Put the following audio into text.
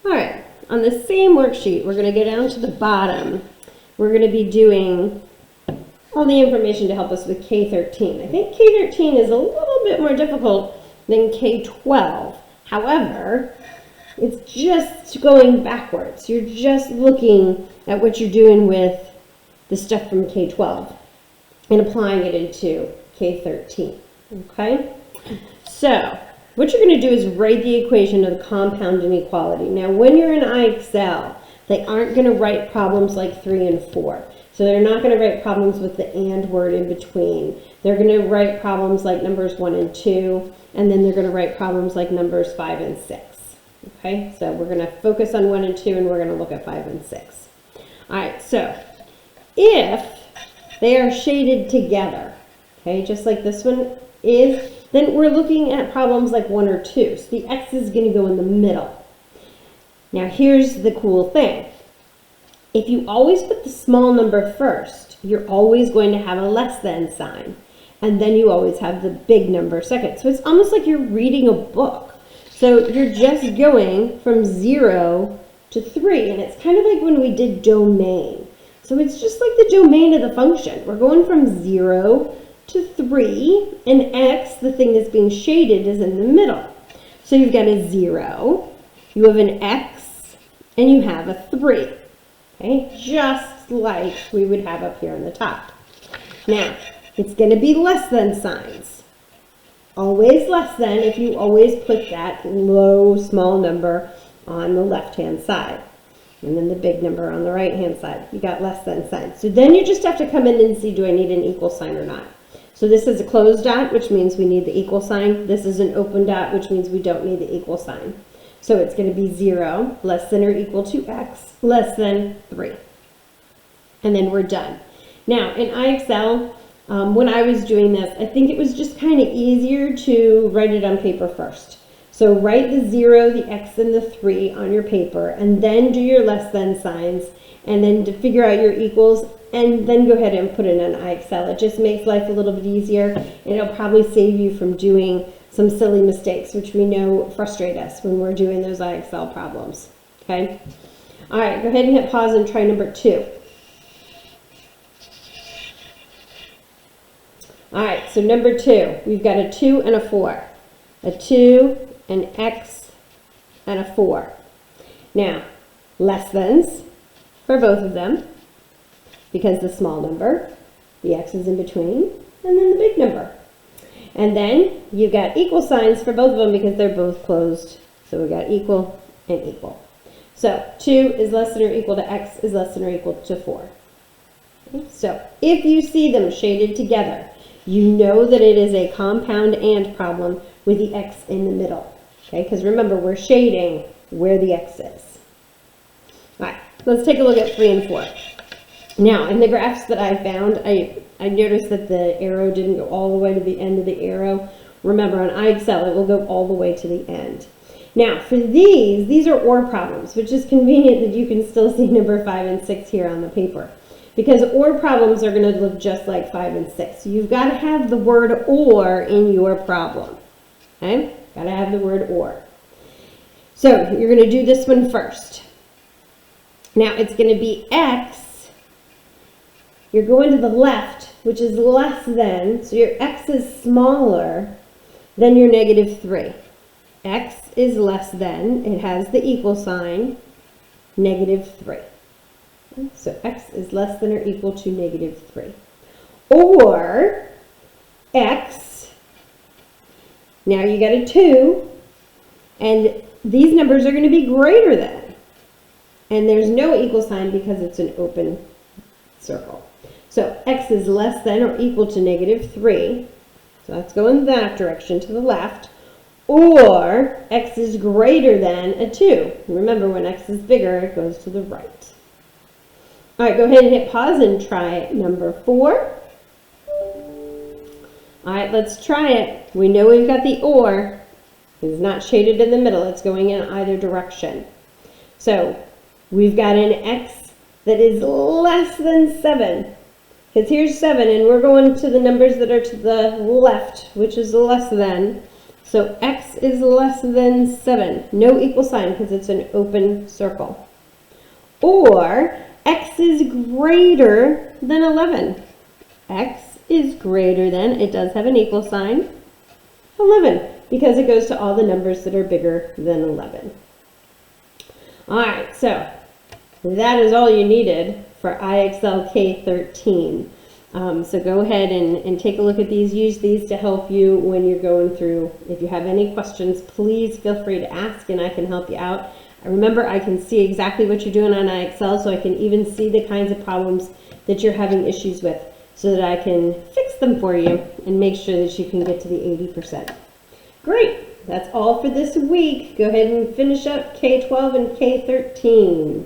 All right, on the same worksheet, we're going to go down to the bottom. We're going to be doing all the information to help us with K-13. I think K-13 is a little bit more difficult than K-12. However, it's just going backwards. You're just looking at what you're doing with the stuff from K-12 and applying it into K-13, okay? So, what you're going to do is write the equation of the compound inequality. Now, when you're in IXL, they aren't going to write problems like 3 and 4. So they're not going to write problems with the and word in between. They're going to write problems like numbers 1 and 2, and then they're going to write problems like numbers 5 and 6. Okay, so we're going to focus on 1 and 2, and we're going to look at 5 and 6. All right, so if they are shaded together, okay, just like this one is, then we're looking at problems like 1 or 2. So the X is going to go in the middle. Now here's the cool thing. If you always put the small number first, you're always going to have a less than sign. And then you always have the big number second. So it's almost like you're reading a book. So you're just going from 0 to 3. And it's kind of like when we did domain. So it's just like the domain of the function. We're going from 0 to 3. And X, the thing that's being shaded, is in the middle. So you've got a 0. You have an X. And you have a 3. Okay, just like we would have up here on the top. Now, it's going to be less than signs. Always less than if you always put that low small number on the left-hand side. And then the big number on the right-hand side. You got less than signs. So then you just have to come in and see, do I need an equal sign or not? So this is a closed dot, which means we need the equal sign. This is an open dot, which means we don't need the equal sign. So it's going to be 0, less than or equal to X, less than 3. And then we're done. Now, in IXL, when I was doing this, I think it was just kind of easier to write it on paper first. So write the 0, the X, and the 3 on your paper, and then do your less than signs, and then to figure out your equals, and then go ahead and put it in IXL. It just makes life a little bit easier, and it'll probably save you from doing some silly mistakes, which we know frustrate us when we're doing those IXL problems, okay? All right, go ahead and hit pause and try number 2. All right, so number 2, we've got a 2 and a 4. A 2, an X, and a 4. Now, less thans for both of them, because the small number, the X is in between, and then the big number. And then you've got equal signs for both of them because they're both closed. So we got equal and equal. So 2 is less than or equal to X is less than or equal to 4. Okay. So if you see them shaded together, you know that it is a compound and problem with the X in the middle. Okay, because remember, we're shading where the X is. All right, let's take a look at 3 and 4. Now, in the graphs that I found, I noticed that the arrow didn't go all the way to the end of the arrow. Remember, on IXL, it will go all the way to the end. Now, for these are OR problems, which is convenient that you can still see number 5 and 6 here on the paper. Because OR problems are going to look just like 5 and 6. So you've got to have the word OR in your problem. Okay? Got to have the word OR. So you're going to do this one first. Now, it's going to be X. You're going to the left, which is less than, so your X is smaller than your negative 3. X is less than, it has the equal sign, negative 3. So X is less than or equal to negative 3. Or X, now you got a 2, and these numbers are going to be greater than. And there's no equal sign because it's an open circle. So X is less than or equal to negative 3. So that's going that direction to the left. Or X is greater than a 2. Remember, when X is bigger, it goes to the right. All right, go ahead and hit pause and try number 4. All right, let's try it. We know we've got the OR. It's not shaded in the middle. It's going in either direction. So we've got an X that is less than 7. Because here's 7, and we're going to the numbers that are to the left, which is less than. So x is less than 7. No equal sign because it's an open circle. Or x is greater than 11. X is greater than, it does have an equal sign, 11, because it goes to all the numbers that are bigger than 11. All right, so that is all you needed for IXL K13. So go ahead and take a look at these. Use these to help you when you're going through. If you have any questions, please feel free to ask and I can help you out. Remember, I can see exactly what you're doing on IXL, so I can even see the kinds of problems that you're having issues with so that I can fix them for you and make sure that you can get to the 80%. Great, that's all for this week. Go ahead and finish up K12 and K13.